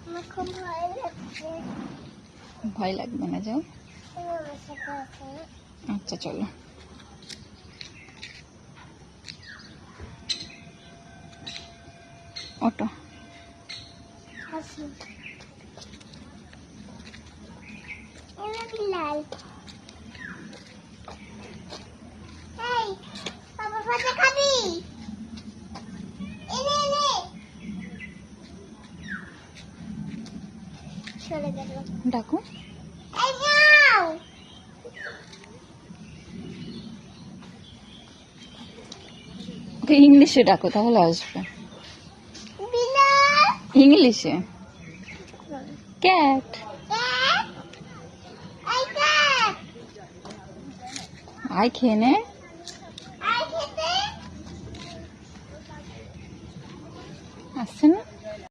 আমার খুব ভয় লাগছে। ভয় লাগবে না, যাও। তুমি আমার সাথে আছো না? আচ্ছা চলো। অটো হাসি। এনে বিলাই। এই, বাবা ভাজা খাবি? এনে এনে। চলে গেল। ডাকো। এই যাও। ওকে ইংলিশে ডাকো, তাহলে আসবে। বিলাই। ইংলিশে ক্যাট। ক্যাট। এই ক্যাট। আয় খেয়ে নে।